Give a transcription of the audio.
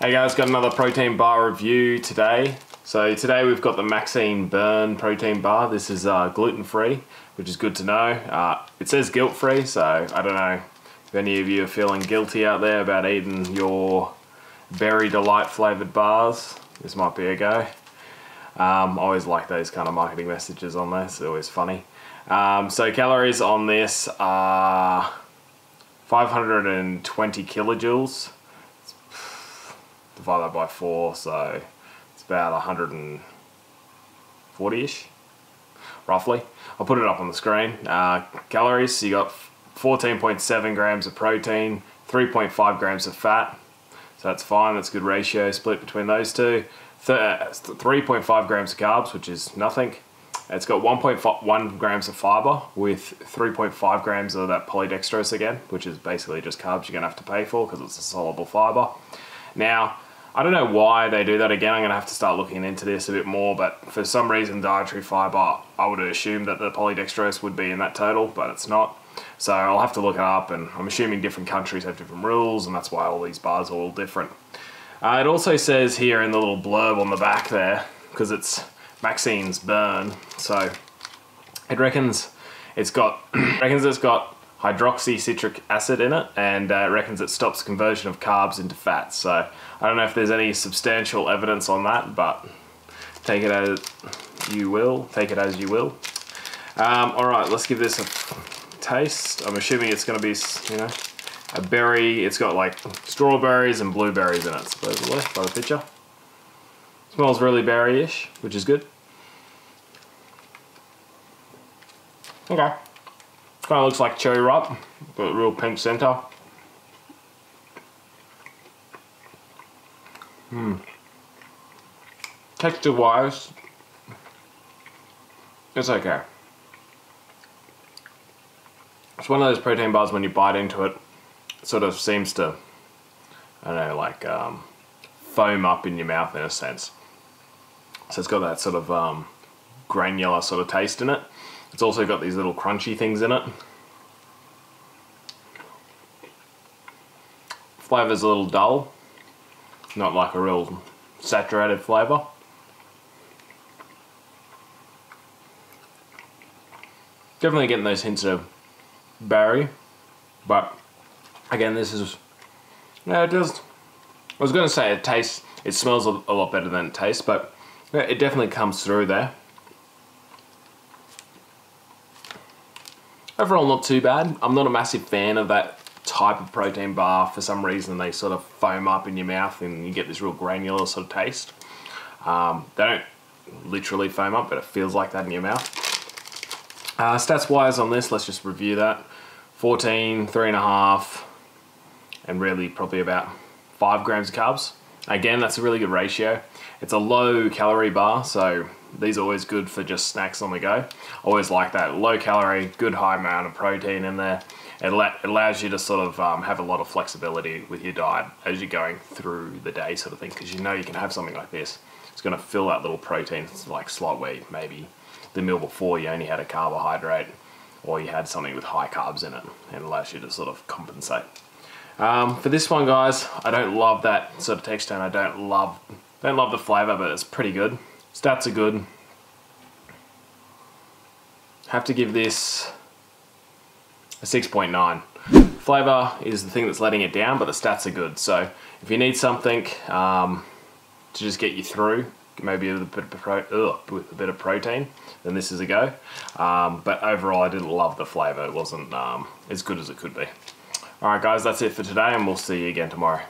Hey guys, got another protein bar review today. So today we've got the Maxine Burn protein bar. This is gluten-free, which is good to know. It says guilt-free, so I don't know if any of you are feeling guilty out there about eating your Berry Delight flavoured bars. This might be a go. I always like those kind of marketing messages on there, it's always funny. So calories on this are 520 kilojoules. Divide that by 4, so it's about 140-ish, roughly. I'll put it up on the screen. Calories, so you got 14.7 grams of protein, 3.5 grams of fat, so that's fine, that's a good ratio split between those two. 3.5 grams of carbs, which is nothing. It's got 1.1 grams of fiber with 3.5 grams of that polydextrose again, which is basically just carbs you're gonna have to pay for because it's a soluble fiber. Now, I don't know why they do that. Again, I'm going to have to start looking into this a bit more, but for some reason dietary fiber, I would assume that the polydextrose would be in that total, but it's not. So I'll have to look it up, and I'm assuming different countries have different rules, and that's why all these bars are all different. It also says here in the little blurb on the back there, because it's Maxine's Burn, so it reckons it's got hydroxycitric acid in it, and it reckons it stops conversion of carbs into fats. So I don't know if there's any substantial evidence on that, but take it as you will. All right, let's give this a taste. I'm assuming it's going to be, you know, a berry. It's got like strawberries and blueberries in it, supposedly, by the picture. Smells really berry-ish, which is good. Okay. Kind of looks like cherry ripe, but a real pink center. Texture wise, it's okay. It's one of those protein bars when you bite into it, it sort of seems to, I don't know, like foam up in your mouth in a sense. So it's got that sort of granular sort of taste in it. It's also got these little crunchy things in it. Flavor's a little dull, not like a real saturated flavor. Definitely getting those hints of berry, but again, this is, yeah, it does. I was going to say it smells a lot better than it tastes, but yeah, it definitely comes through there. Overall, not too bad. I'm not a massive fan of that type of protein bar. For some reason, they sort of foam up in your mouth and you get this real granular sort of taste. They don't literally foam up, but it feels like that in your mouth. Stats wise on this, let's just review that. 14, 3.5, and really probably about 5 grams of carbs. Again, that's a really good ratio. It's a low calorie bar, so these are always good for just snacks on the go. Always like that low calorie, good high amount of protein in there. It allows you to sort of have a lot of flexibility with your diet as you're going through the day sort of thing, because you know you can have something like this. It's going to fill that little protein like slot where maybe the meal before you only had a carbohydrate or you had something with high carbs in it, and it allows you to sort of compensate. For this one, guys, I don't love that sort of texture, and I don't love the flavor, but it's pretty good. Stats are good. Have to give this a 6.9. Flavor is the thing that's letting it down, but the stats are good. So if you need something to just get you through, maybe with a bit of protein, then this is a go. But overall, I didn't love the flavor. It wasn't as good as it could be. All right, guys, that's it for today, and we'll see you again tomorrow.